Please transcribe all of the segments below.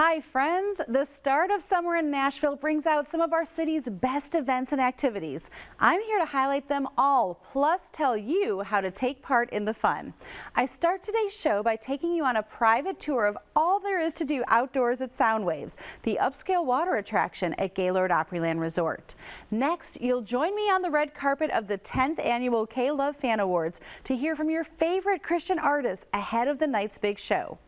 Hi friends, the start of summer in Nashville brings out some of our city's best events and activities. I'm here to highlight them all, plus tell you how to take part in the fun. I start today's show by taking you on a private tour of all there is to do outdoors at SoundWaves, the upscale water attraction at Gaylord Opryland Resort. Next, you'll join me on the red carpet of the 10th annual KLOVE Fan Awards to hear from your favorite Christian artists ahead of the night's big show.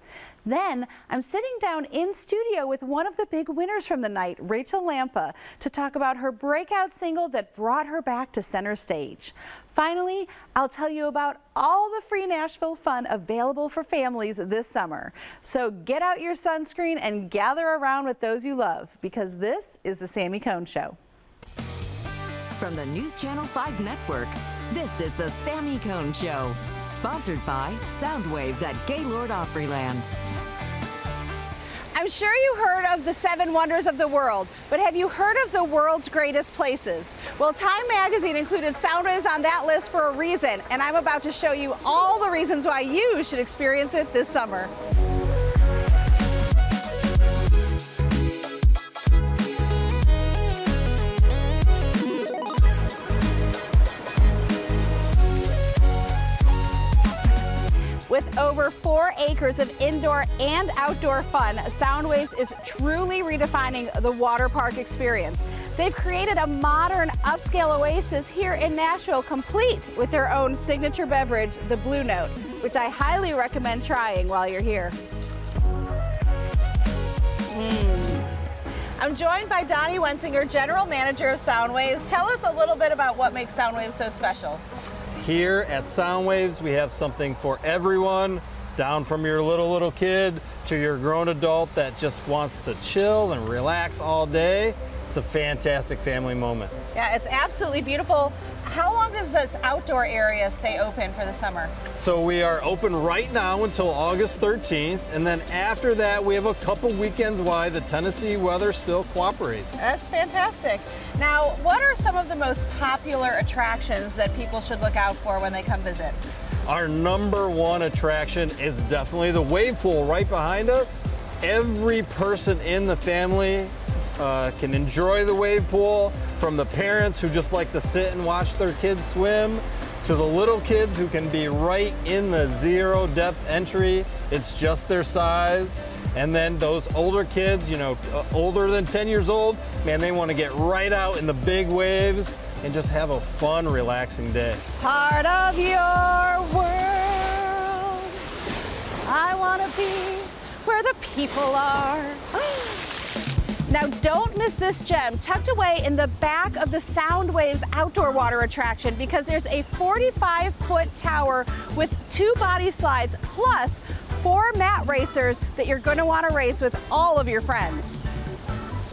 Then I'm sitting down in studio with one of the big winners from the night, Rachael Lampa, to talk about her breakout single that brought her back to center stage. Finally, I'll tell you about all the free Nashville fun available for families this summer. So get out your sunscreen and gather around with those you love, because this is the Sami Cone Show. From the News Channel 5 Network, this is the Sami Cone Show, sponsored by SoundWaves at Gaylord Opryland. I'm sure you heard of the 7 wonders of the world, but have you heard of the world's greatest places? Well, Time magazine included SoundWaves on that list for a reason, and I'm about to show you all the reasons why you should experience it this summer. With over 4 acres of indoor and outdoor fun, SoundWaves is truly redefining the water park experience. They've created a modern upscale oasis here in Nashville, complete with their own signature beverage, the Blue Note, which I highly recommend trying while you're here. I'm joined by Donnie Wensinger, General Manager of SoundWaves. Tell us a little bit about what makes SoundWaves so special. Here at SoundWaves, we have something for everyone, down from your little kid to your grown adult that just wants to chill and relax all day. It's a fantastic family moment. Yeah, it's absolutely beautiful. How long does this outdoor area stay open for the summer? So we are open right now until August 13th, and then after that we have a couple weekends while the Tennessee weather still cooperates. That's fantastic. Now, what are some of the most popular attractions that people should look out for when they come visit? Our #1 attraction is definitely the wave pool right behind us. Every person in the family can enjoy the wave pool, from the parents who just like to sit and watch their kids swim, to the little kids who can be right in the 0 depth entry. It's just their size. And then those older kids, you know, older than 10 years old, man, they want to get right out in the big waves and just have a fun, relaxing day. Part of your world, I want to be where the people are. Now, don't miss this gem tucked away in the back of the SoundWaves outdoor water attraction, because there's a 45-foot tower with 2 body slides plus 4 mat racers that you're going to want to race with all of your friends.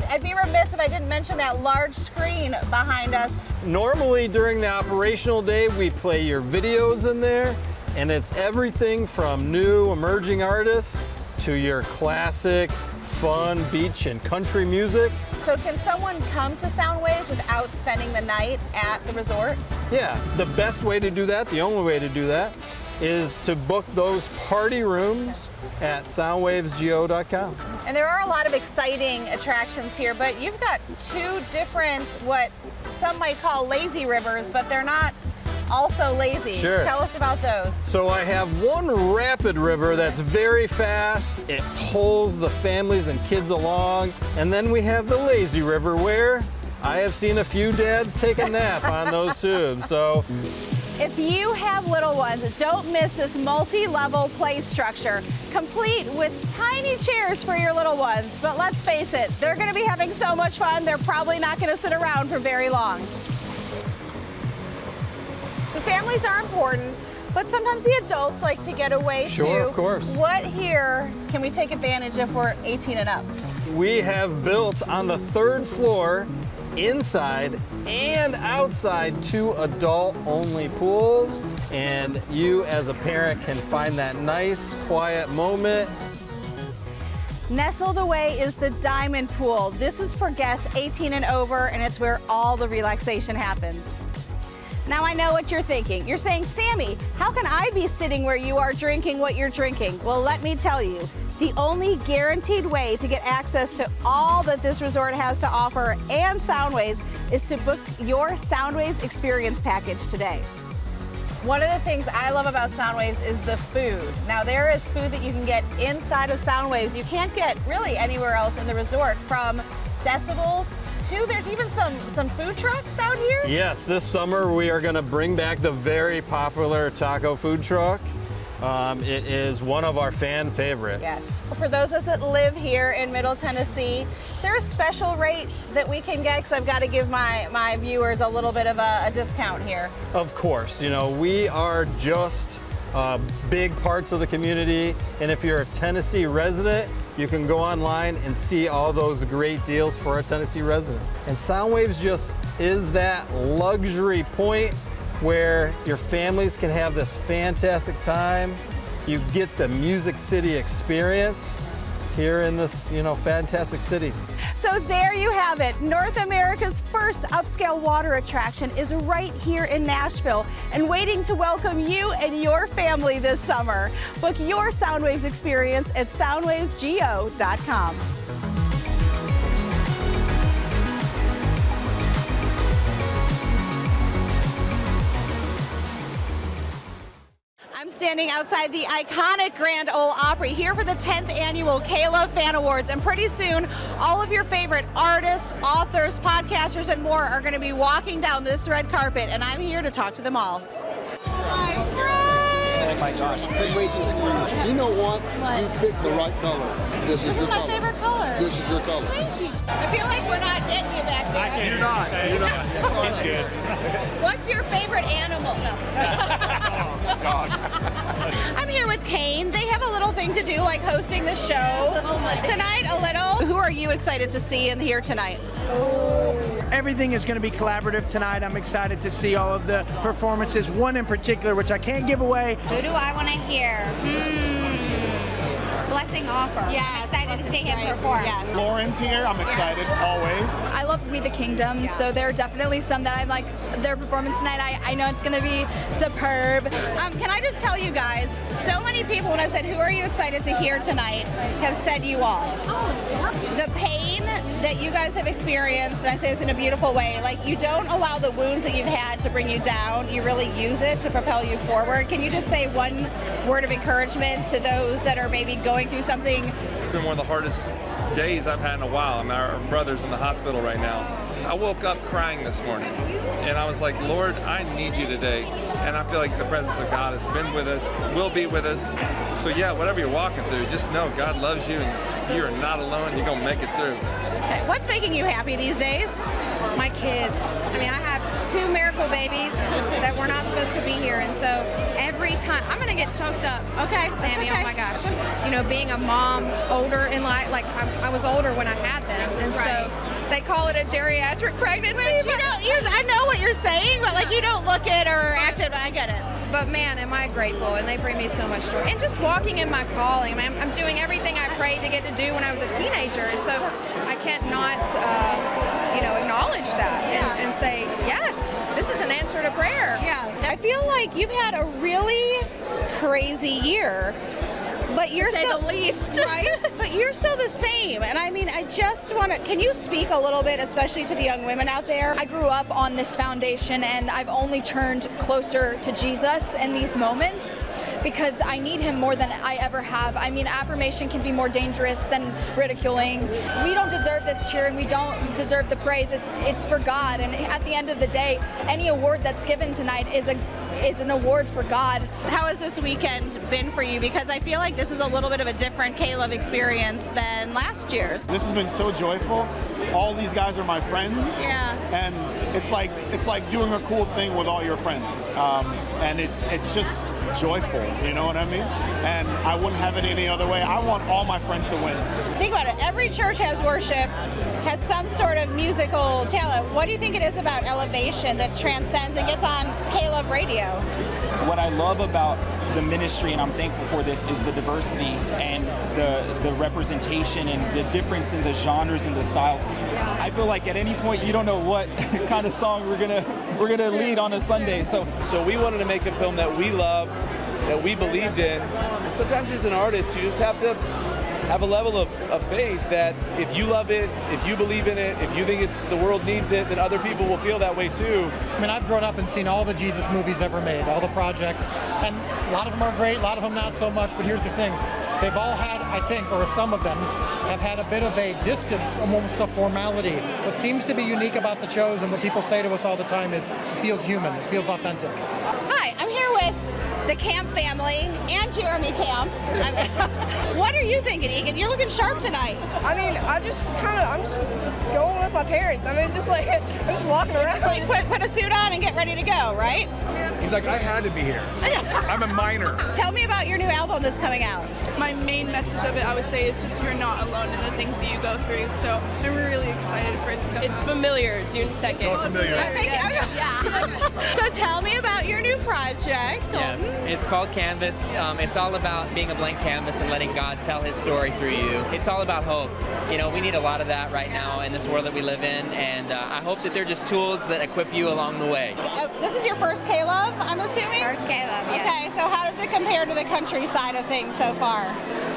I'd be remiss if I didn't mention that large screen behind us. Normally during the operational day, we play your videos in there, and it's everything from new emerging artists to your classic fun beach and country music. So can someone come to SoundWaves without spending the night at the resort? Yeah, the best way to do that, the only way to do that, is to book those party rooms at soundwavesgo.com. And there are a lot of exciting attractions here, but you've got 2 different, what some might call lazy rivers, but they're not also lazy. Sure. Tell us about those. So I have one rapid river that's very fast. It pulls the families and kids along. And then we have the lazy river, where I have seen a few dads take a nap on those tubes. So if you have little ones, don't miss this multi-level play structure, complete with tiny chairs for your little ones. But let's face it, they're going to be having so much fun, they're probably not going to sit around for very long. The families are important, but sometimes the adults like to get away too. Sure, of course. What here can we take advantage if we're 18 and up? We have built on the 3rd floor, inside and outside, 2 adult-only pools, and you as a parent can find that nice, quiet moment. Nestled away is the Diamond Pool. This is for guests 18 and over, and it's where all the relaxation happens. Now I know what you're thinking. You're saying, Sami, how can I be sitting where you are drinking what you're drinking? Well, let me tell you, The only guaranteed way to get access to all that this resort has to offer and SoundWaves is to book your SoundWaves experience package today. One of the things I love about SoundWaves is the food. Now there is food that you can get inside of SoundWaves you can't get really anywhere else in the resort, from decibels to there's even some food trucks out here. Yes, this summer we are going to bring back the very popular taco food truck. It is one of our fan favorites. Yes. For those of us that live here in Middle Tennessee, is there a special rate that we can get? Because I've got to give my viewers a little bit of a discount here. Of course, you know, we are just big parts of the community, and if you're a Tennessee resident, you can go online and see all those great deals for our Tennessee residents. And SoundWaves just is that luxury point where your families can have this fantastic time. You get the Music City experience here in this, you know, fantastic city. So there you have it. North America's first upscale water attraction is right here in Nashville and waiting to welcome you and your family this summer. Book your SoundWaves experience at soundwavesgo.com. I'm standing outside the iconic Grand Ole Opry here for the 10th annual KLOVE Fan Awards, and pretty soon all of your favorite artists, authors, podcasters, and more are going to be walking down this red carpet, and I'm here to talk to them all. My friend! Oh my gosh, couldn't wait to see you. You know what? You picked the right color. This is your my color. favorite color. This is your color. Thank you. I feel like we're not getting you back there. You're not. You're not. He's good. What's your favorite animal? No. Oh, gosh. I'm here with Kane. They have a little thing to do, like hosting the show tonight a little. Who are you excited to see and hear tonight? Everything is going to be collaborative tonight. I'm excited to see all of the performances. One in particular, which I can't give away. Who do I want to hear? Blessing Offer. Yes, I'm excited to see him right. perform. Yes. Lauren's here. I'm excited, always. I love We the Kingdom, so there are definitely some that I'm like, their performance tonight, I know it's going to be superb. Can I just tell you guys, so many people when I've said, who are you excited to hear tonight, have said you all. The pain that you guys have experienced, and I say this in a beautiful way, like you don't allow the wounds that you've had to bring you down, you really use it to propel you forward. Can you just say one word of encouragement to those that are maybe going through something? It's been one of the hardest days I've had in a while. I mean, our brother's in the hospital right now. I woke up crying this morning, and I was like, Lord, I need you today. And I feel like the presence of God has been with us, will be with us. So yeah, whatever you're walking through, just know God loves you, and you are not alone. You're gonna make it through. Okay. What's making you happy these days? My kids. I mean, I have 2 miracle babies that were not supposed to be here, and so every time, I'm gonna get choked up. Okay, Sammy, okay. oh my gosh. You know, being a mom older in life, like I was older when I had them, and so they call it a geriatric pregnancy. I know what you're saying, but like you don't look it or act it, but I get it. But man, am I grateful, and they bring me so much joy. And just walking in my calling, I'm doing everything I prayed to get to do when I was a teenager, and so I can't not, acknowledge that and say, yes, this is an answer to prayer. Yeah, I feel like you've had a really crazy year. But you're say still the least. Right? But you're still the same. And I mean, I just want to, can you speak a little bit, especially to the young women out there? I grew up on this foundation, and I've only turned closer to Jesus in these moments because I need him more than I ever have. I mean, affirmation can be more dangerous than ridiculing. We don't deserve this cheer, and we don't deserve the praise. It's for God. And at the end of the day, any award that's given tonight is an award for God. How has this weekend been for you? Because I feel like this is a little bit of a different KLOVE experience than last year's. This has been so joyful. All these guys are my friends. Yeah. And it's like doing a cool thing with all your friends. And it's just joyful, you know what I mean? And I wouldn't have it any other way. I want all my friends to win. Think about it. Every church has worship, has some sort of musical talent. What do you think it is about Elevation that transcends and gets on KLOVE radio? What I love about the ministry, and I'm thankful for this, is the diversity and the representation and the difference in the genres and the styles. I feel like at any point you don't know what kind of song we're gonna lead on a Sunday. So we wanted to make a film that we love, that we believed in. And sometimes as an artist, you just have to have a level of faith that if you love it, if you believe in it, if you think the world needs it, then other people will feel that way too. I mean, I've grown up and seen all the Jesus movies ever made, all the projects, and a lot of them are great, a lot of them not so much, but here's the thing. They've all had, I think, or some of them, have had a bit of a distance, almost a formality. What seems to be unique about the shows and what people say to us all the time is it feels human, it feels authentic. Hi, I'm here with the Camp family and Jeremy Camp. What are you thinking, Egan? You're looking sharp tonight. I mean, I'm just going with my parents. I mean, it's just like, I'm just walking around. It's like put a suit on and get ready to go, right? He's like, I had to be here. I'm a minor. Tell me about your new album that's coming out. My main message of it, I would say, is just you're not alone in the things that you go through. So I'm really excited for it to come. It's familiar, June 2nd. It's all familiar. So tell me about your new project. Yes, it's called Canvas. It's all about being a blank canvas and letting God tell his story through you. It's all about hope. You know, we need a lot of that right now in this world that we live in, and I hope that they're just tools that equip you along the way. This is your first KLOVE, I'm assuming? First KLOVE, yes. Okay, so how does it compare to the country side of things so far?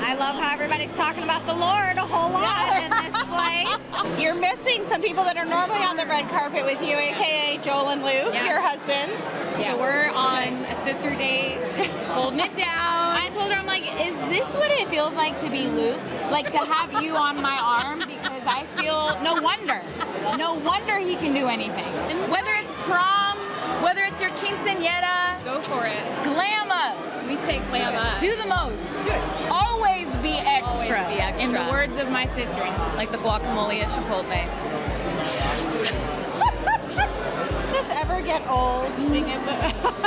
I love how everybody's talking about the Lord a whole lot in this place. You're missing some people that are normally on the red carpet with you, aka Joel and Luke, your husbands. So we're on a sister date, holding it down. I told her, I'm like, is this what it feels like to be Luke? Like to have you on my arm? Because I feel, no wonder he can do anything. Whether it's prom, whether it's your quinceañera, go for it. Glam up. We say glam up. Do the most. Do it. Always be extra. Always be extra. In the words of my sister, like the guacamole at Chipotle. Does this ever get old? Speaking of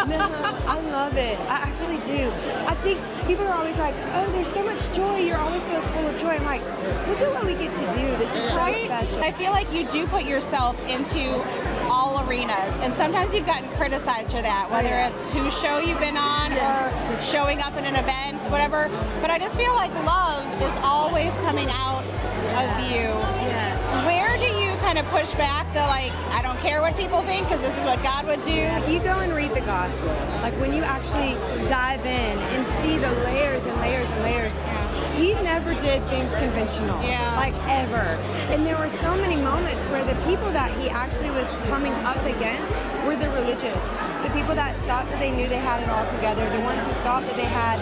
No, I love it. I actually do. I think people are always like, oh, there's so much joy. You're always so full of joy. I'm like, look at what we get to do. This is so special. I feel like you do put yourself into all arenas, and sometimes you've gotten criticized for that, whether it's whose show you've been on or showing up in an event, whatever. But I just feel like love is always coming out of you. Where do you kind of push back the like, I don't care what people think because this is what God would do? You go and read the gospel. Like when you actually dive in and see the layers and layers and layers, he never did things conventional, like ever. And there were so many moments where the people that he actually was coming up against were the religious, the people that thought that they knew they had it all together, the ones who thought that they had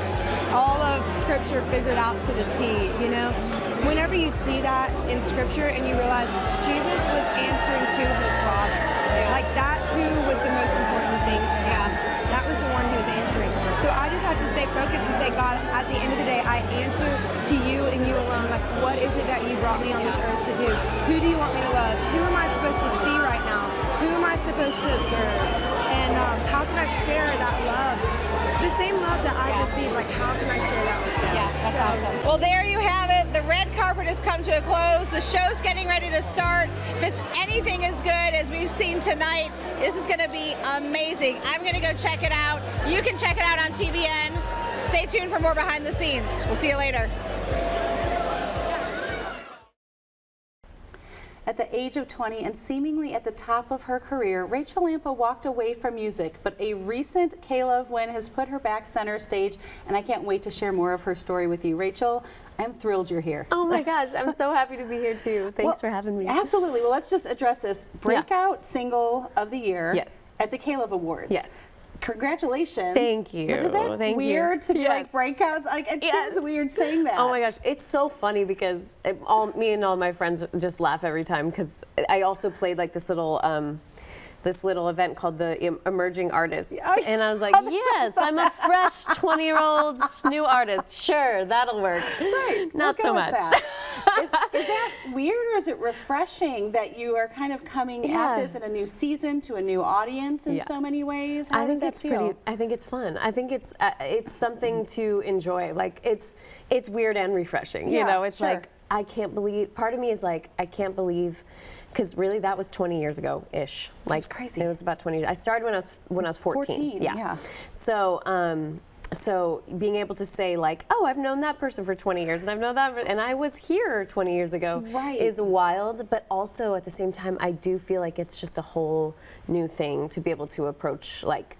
all of Scripture figured out to the T, you know? Whenever you see that in Scripture and you realize Jesus was answering to his Father, like that too was the most important thing to him. That was the one he was answering. So I just have to stay focused and say, God, at the end of the day, I answer to you and you alone. Like, what is it that you brought me on this earth to do? Who do you want me to love? Who am I supposed to see right now? Who am I supposed to observe? And how can I share that love? The same love that I received, like how can I share that with them? Yeah, that's awesome. Well, there you have it. The red carpet has come to a close. The show's getting ready to start. If it's anything as good as we've seen tonight, this is going to be amazing. I'm going to go check it out. You can check it out on TBN. Stay tuned for more behind the scenes. We'll see you later. At the age of 20 and seemingly at the top of her career, Rachael Lampa walked away from music, but a recent KLOVE win has put her back center stage, and I can't wait to share more of her story with you. Rachael, I'm thrilled you're here. Oh my gosh, I'm so happy to be here too. Thanks for having me. Absolutely. Well, let's just address this. Breakout single of the year at the KLOVE Awards. Yes. Congratulations. Thank you. But is that weird to be like breakouts? Like it seems weird saying that. Oh my gosh, it's so funny because me and all my friends just laugh every time because I also played like this little event called the Emerging Artists. And I was like, yes, I'm a fresh 20-year-old new artist. Sure, that'll work. Right. Not so much. Is that weird or is it refreshing that you are kind of coming at this in a new season to a new audience in so many ways? How does that feel? I think it's fun. I think it's something to enjoy. Like it's weird and refreshing. You know, it's like I can't believe. Part of me is like I can't believe. Because really, that was 20 years ago-ish. Like, it's crazy. It was about 20 years. I started when I was 14. Yeah. So being able to say like, oh, I've known that person for 20 years, and I've known that, and I was here 20 years ago, is wild. But also at the same time, I do feel like it's just a whole new thing to be able to approach like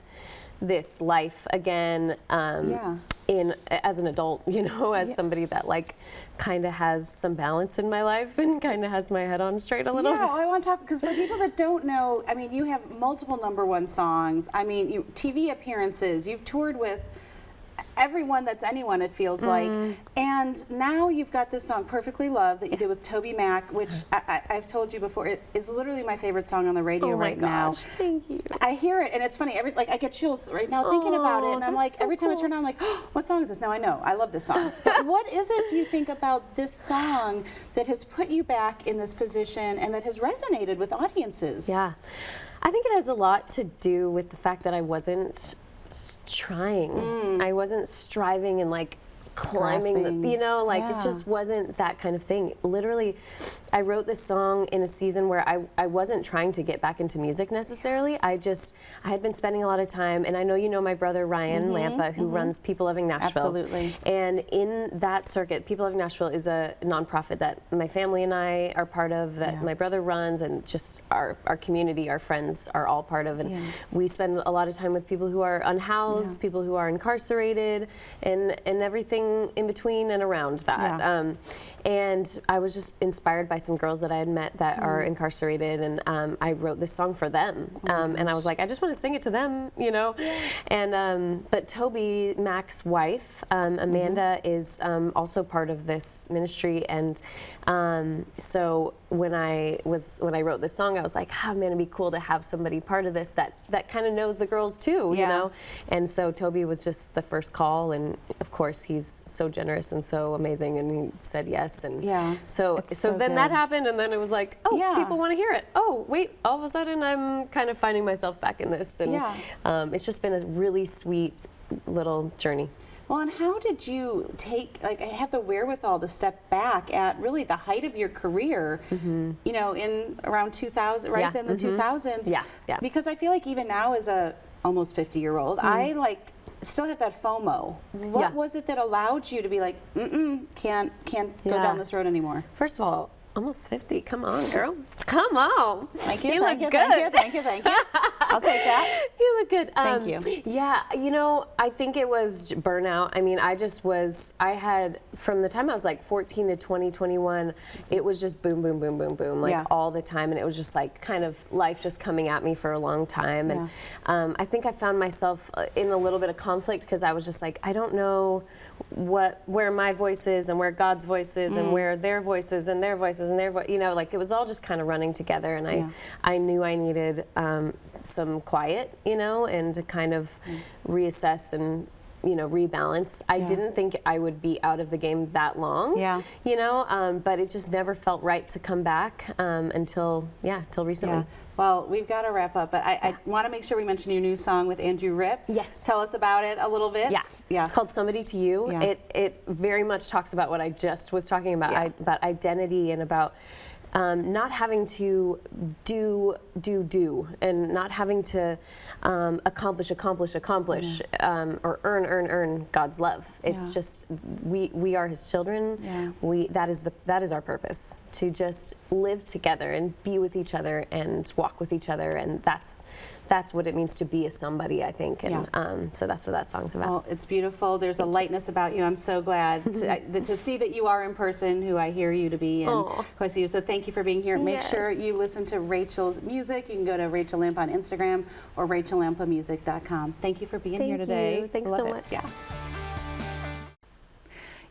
this life again as an adult, you know, as somebody that like kind of has some balance in my life and kind of has my head on straight a little. Yeah, I want to talk, because for people that don't know, I mean, you have multiple #1 songs. I mean, TV appearances. You've toured with everyone that's anyone, it feels like. And now you've got this song, Perfectly Loved, that you did with Toby Mac, which I've told you before, it is literally my favorite song on the radio right now. Thank you. I hear it, and it's funny, like I get chills right now thinking about it, and I'm like, every time I turn on, I'm like, oh, what song is this? Now I know, I love this song. But what is it, do you think, about this song that has put you back in this position and that has resonated with audiences? Yeah, I think it has a lot to do with the fact that I wasn't trying. I wasn't striving and like climbing the, you know, like it just wasn't that kind of thing. Literally, I wrote this song in a season where I wasn't trying to get back into music necessarily. I had been spending a lot of time, and I know you know my brother Rachael Lampa, who runs People Loving Nashville. Absolutely. And in that circuit, People Loving Nashville is a nonprofit that my family and I are part of, that my brother runs, and just our community, our friends are all part of. And we spend a lot of time with people who are unhoused, people who are incarcerated, and everything in between and around that. And I was just inspired by some girls that I had met that are incarcerated, and I wrote this song for them. And I was like, I just want to sing it to them, you know? And but Toby Mac's wife, Amanda, is also part of this ministry, and so when I wrote this song, I was like, oh man, it'd be cool to have somebody part of this that kind of knows the girls too, you know? And so Toby was just the first call, and of course he's so generous and so amazing, and he said yes. And so then that happened, and then it was like, oh, people want to hear it. Oh, wait, all of a sudden I'm kind of finding myself back in this, and it's just been a really sweet little journey. Well, and how did you have the wherewithal to step back at really the height of your career, you know, in around 2000, right in the 2000s? Yeah. Because I feel like even now as a almost 50-year-old, I still have that FOMO. What was it that allowed you to be like, can't go down this road anymore? First of all, almost 50. Come on, girl. Come on. Thank you. You Thank look you. good. Thank you. Thank you. Thank you. I'll take that. You look good. Thank you. Yeah, you know, I think it was burnout. I mean, I had, from the time I was like 14 to 20, 21, it was just boom, boom, boom, boom, boom, like all the time. And it was just like kind of life just coming at me for a long time. And I think I found myself in a little bit of conflict, because I was just like, I don't know where my voice is and where God's voice is and where their voices and their voices and their voice, you know, like it was all just kind of running together, and I knew I needed some quiet, you know, and to kind of reassess and, you know, rebalance. I didn't think I would be out of the game that long, you know, but it just never felt right to come back until recently. Yeah. Well, we've got to wrap up, but I want to make sure we mention your new song with Andrew Ripp. Yes. Tell us about it a little bit. Yeah. It's called Somebody to You. Yeah. It very much talks about what I just was talking about, about identity, and about not having to do, and not having to accomplish, or earn God's love. It's just, we are His children. That is our purpose, to just live together and be with each other and walk with each other, and that's what it means to be a somebody, I think. And so that's what that song's about. Well, it's beautiful. There's a lightness about you. I'm so glad to see that you are in person who I hear you to be, and who I see you. So thank you for being here. Make sure you listen to Rachel's music. You can go to Rachael Lampa on Instagram or RachelLampamusic.com. Thank you for being here today. Thanks so much. Yeah.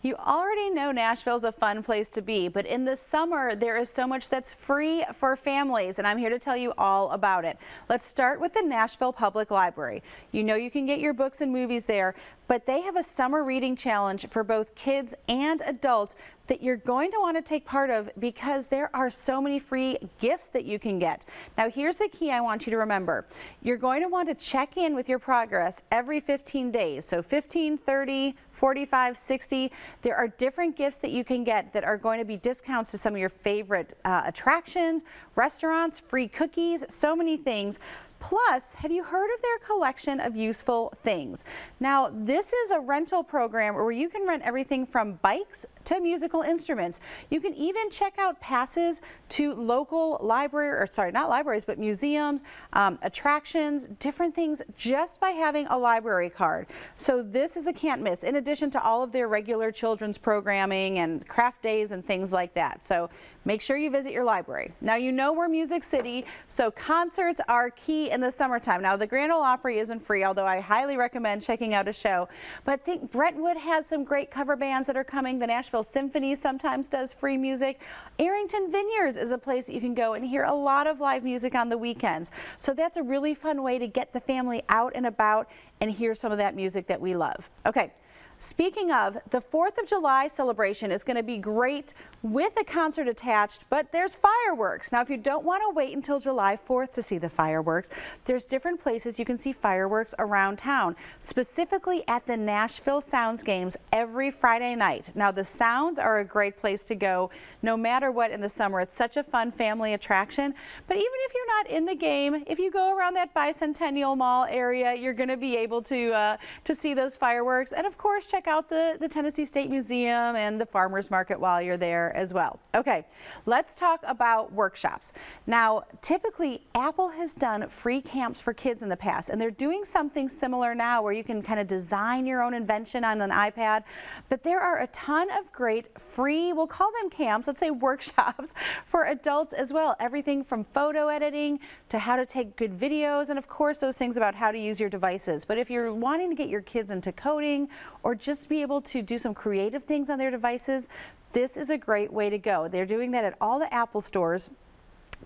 You already know Nashville's a fun place to be, but in the summer, there is so much that's free for families, and I'm here to tell you all about it. Let's start with the Nashville Public Library. You know you can get your books and movies there, but they have a summer reading challenge for both kids and adults that you're going to want to take part of, because there are so many free gifts that you can get. Now, here's the key I want you to remember. You're going to want to check in with your progress every 15 days. So 15, 30, 45, 60. There are different gifts that you can get that are going to be discounts to some of your favorite attractions, restaurants, free cookies, so many things. Plus, have you heard of their collection of useful things? Now, this is a rental program where you can rent everything from bikes to musical instruments. You can even check out passes to local not libraries, but museums, attractions, different things just by having a library card. So this is a can't miss, in addition to all of their regular children's programming and craft days and things like that. So make sure you visit your library. Now, you know we're Music City, so concerts are key in the summertime. Now, the Grand Ole Opry isn't free, although I highly recommend checking out a show. But I think Brentwood has some great cover bands that are coming. The Nashville Symphony sometimes does free music. Arrington Vineyards is a place that you can go and hear a lot of live music on the weekends. So that's a really fun way to get the family out and about and hear some of that music that we love. Okay. Speaking of, the 4th of July celebration is going to be great with a concert attached, but there's fireworks. Now, if you don't want to wait until July 4th to see the fireworks, there's different places you can see fireworks around town, specifically at the Nashville Sounds games every Friday night. Now, the Sounds are a great place to go no matter what in the summer. It's such a fun family attraction. But even if you're not in the game, if you go around that Bicentennial Mall area, you're going to be able to see those fireworks. And of course, check out the Tennessee State Museum and the Farmers Market while you're there as well. Okay, let's talk about workshops. Now, typically Apple has done free camps for kids in the past, and they're doing something similar now where you can kind of design your own invention on an iPad. But there are a ton of great free, we'll call them camps, let's say workshops for adults as well. Everything from photo editing to how to take good videos, and of course those things about how to use your devices. But if you're wanting to get your kids into coding or just be able to do some creative things on their devices, this is a great way to go. They're doing that at all the Apple stores.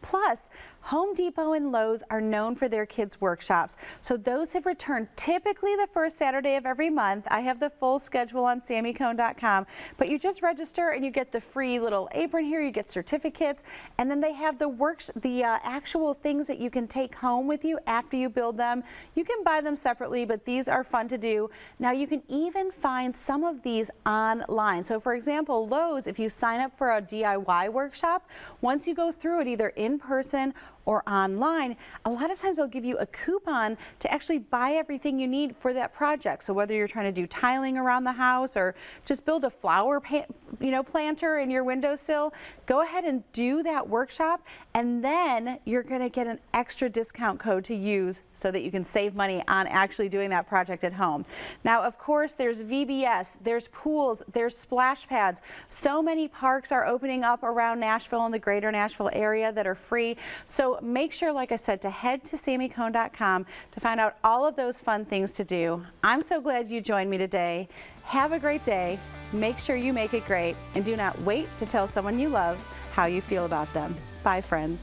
Plus, Home Depot and Lowe's are known for their kids' workshops, so those have returned typically the first Saturday of every month. I have the full schedule on samicone.com, but you just register and you get the free little apron here, you get certificates, and then they have the actual things that you can take home with you after you build them. You can buy them separately, but these are fun to do. Now, you can even find some of these online. So for example, Lowe's, if you sign up for a DIY workshop, once you go through it either in person or online, a lot of times they'll give you a coupon to actually buy everything you need for that project. So whether you're trying to do tiling around the house or just build a flower planter in your windowsill, go ahead and do that workshop, and then you're going to get an extra discount code to use so that you can save money on actually doing that project at home. Now, of course, there's VBS, there's pools, there's splash pads. So many parks are opening up around Nashville and the greater Nashville area that are free. So make sure, like I said, to head to samicone.com to find out all of those fun things to do. I'm so glad you joined me today. Have a great day. Make sure you make it great, and do not wait to tell someone you love how you feel about them. Bye, friends.